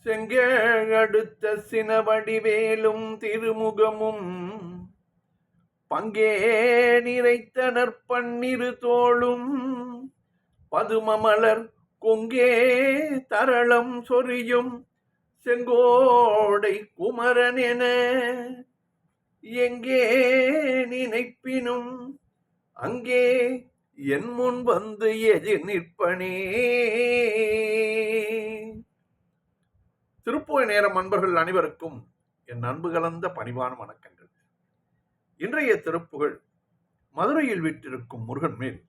செங்கழுத்த சினவடிவேலும் திருமுகமும் பங்கே நிறைத்த நற்பன்னிரு தோளும் பதுமமலர் கொங்கே தரளம் சொரியும் செங்கோடை குமரன் என எங்கே நினைப்பினும் அங்கே என் முன் வந்து எதிர் நிற்பனே. திருப்போய் நேரம் அன்பர்கள் அனைவருக்கும் என் அன்பு கலந்த பணிவான வணக்கங்கள். இன்றைய திருப்புகழ் மதுரையில் வீற்றிருக்கும் முருகன் மேல்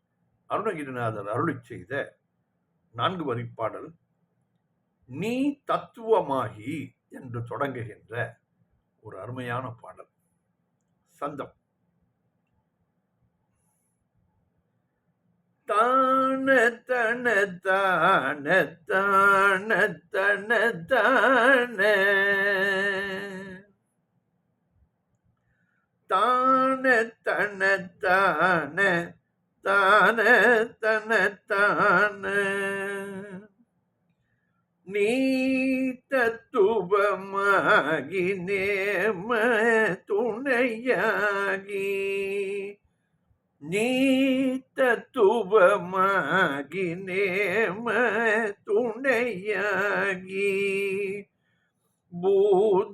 அருணகிரிநாதர் அருளி செய்த 4 வரி பாடல் நீ தத்துவமாகி என்று தொடங்குகின்ற ஒரு அருமையான பாடல். சந்தம் தான தன தான தான தன தான தான தன தான தான தன தான நீ தத்துவமாகி நேம துணையாகி நீ தத்துவமாகி நேம துணையாகி பூததயவான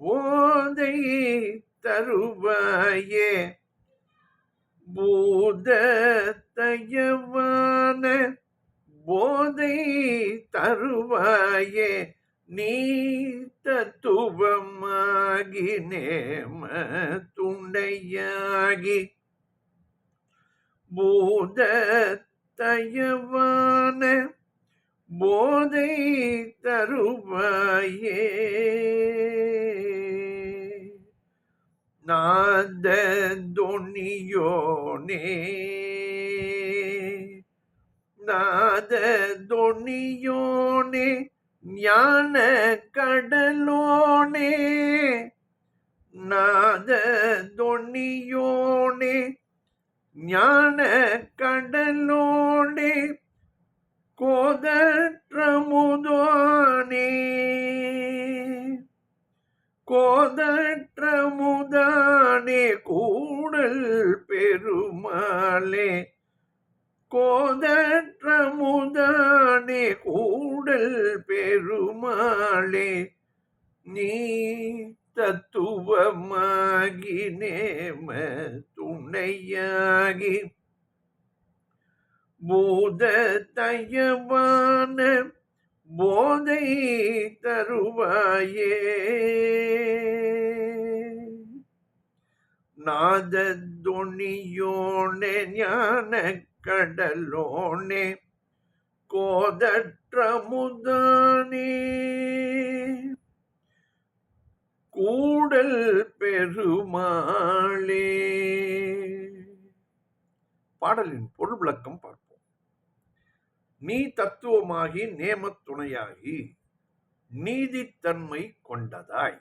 போதை தருவாயே பூததயவான போதை தருவாயே நீ தத்துவமாகி நேம துணையாகி பூததயவான போதை தருவாயே. நாத தொனியோனே நாத தொனியோனே ஞான கடலோனே நாத தொனியோனே ஞான கடலோனே கோதற்றமுதானே கோதற்றமுதானே கூடல் பெருமாளே கோதற்றமுதானே கூடல் பெருமாளே நீ தத்துவமாகி நேம துணையாகி பூததயவான போதை தருவாயே. நாத தொனியோனே ஞான கடலோனே கோதற்றமுதானே கூடல் பெருமாளே. பாடலின் பொருள் விளக்கம் பார்ப்போம். நீ தத்துவமாகி நேம துணையாகி நீதித்தன்மை கொண்டதாய்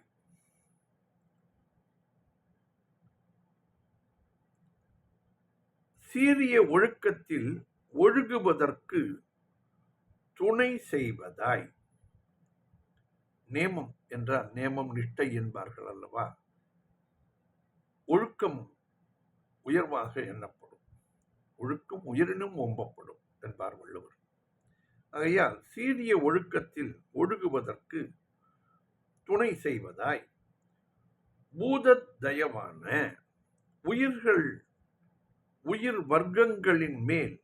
சீரிய ஒழுக்கத்தில் ஒழுகுவதற்கு துணை செய்வதாய். நேமம் என்றால் நேமம் நிஷ்டை என்பார்கள் அல்லவா. ஒழுக்கம் உயர்வாக எண்ணப்படும், ஒழுக்கம் உயிரினும் ஓம்பப்படும் என்பார் வள்ளுவர். ஆகையால் சீரிய ஒழுக்கத்தில் ஒழுகுவதற்கு துணை செய்வதாய் பூததயவான உயிர் வர்க்கங்களின் மேல்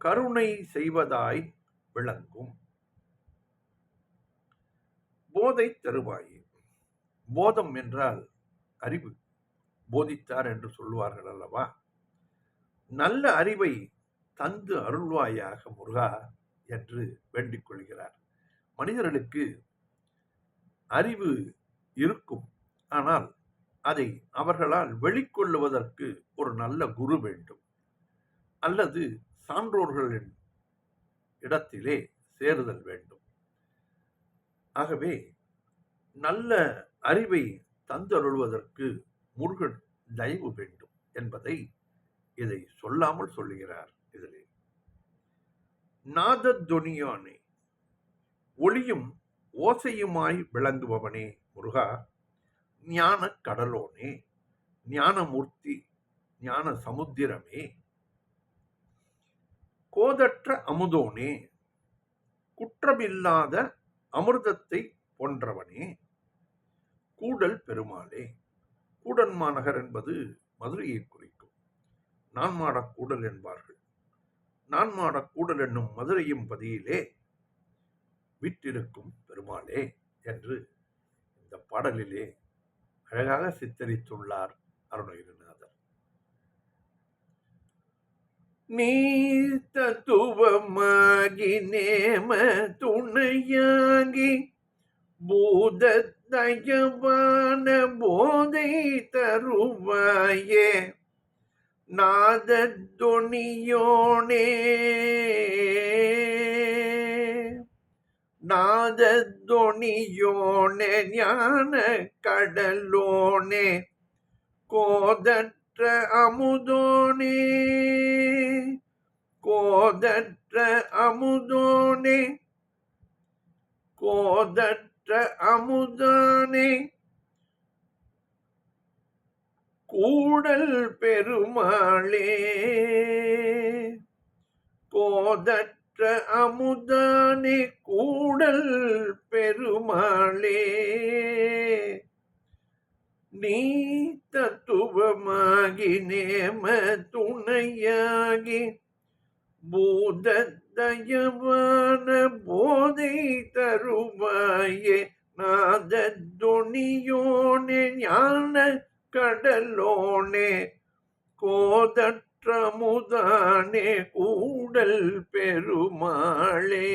கருணை செய்வதாய் விளங்கும் போதை தருவாயே. போதம் என்றால் அறிவு, போதித்தார் என்று சொல்லுவார்கள் அல்லவா. நல்ல அறிவை தந்து அருள்வாயாக முருகா என்று வேண்டிக் கொள்கிறார். மனிதர்களுக்கு அறிவு இருக்கும், ஆனால் அதை அவர்களால் வெளிக்கொள்ளுவதற்கு ஒரு நல்ல குரு வேண்டும், அல்லது சான்றோர்களின் இடத்திலே சேருதல் வேண்டும். ஆகவே நல்ல அறிவை தந்தருள்வதற்கு முருகன் தயவு வேண்டும் என்பதை இதை சொல்லாமல் சொல்லுகிறார். இதிலே நாதத்துவனியானே, ஒளியும் ஓசையுமாய் விளங்குபவனே முருகா, ஞான கடலோனே, ஞானமூர்த்தி, ஞான சமுத்திரமே, கோதற்ற அமுதோனே, குற்றமில்லாத அமிர்தத்தை போன்றவனே, கூடல் பெருமாளே. கூடன்மாநகர் என்பது மதுரையை குறிக்கும். நான்மாடக் கூடல் என்பார்கள். நான்மாடக் கூடல் என்னும் மதுரையும் பதியிலே வீற்றிருக்கும் பெருமாளே என்று இந்த பாடலிலே அழகாக சித்தரித்துள்ளார் அருணகிரிநாதர். நீ தத்துவமாகி நேம துணையாகி பூததயவான போதை தருவாயே, நாதத்துவனியோனே, நாதத்துவனியோனே, ஞான கடலோனே, கோதற்ற அமுதோனே, கோதற்ற அமுதோனே, கோதற்ற அமுதனே, கூடல் பெருமாளே, கோதற்ற அமுதனே, கூடல் பெருமாளே, நீ தத்துவமாகி நேம துணையாகி பூததயவான போதை தருவாயே, நாதத்துவனியோனே, ஞான கடலோனே, கோதற்றமுதானே, கூடல் பெருமாளே.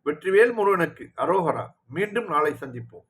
வெற்றிவேல் முருகனுக்கு அரோகரா. மீண்டும் நாளை சந்திப்போம்.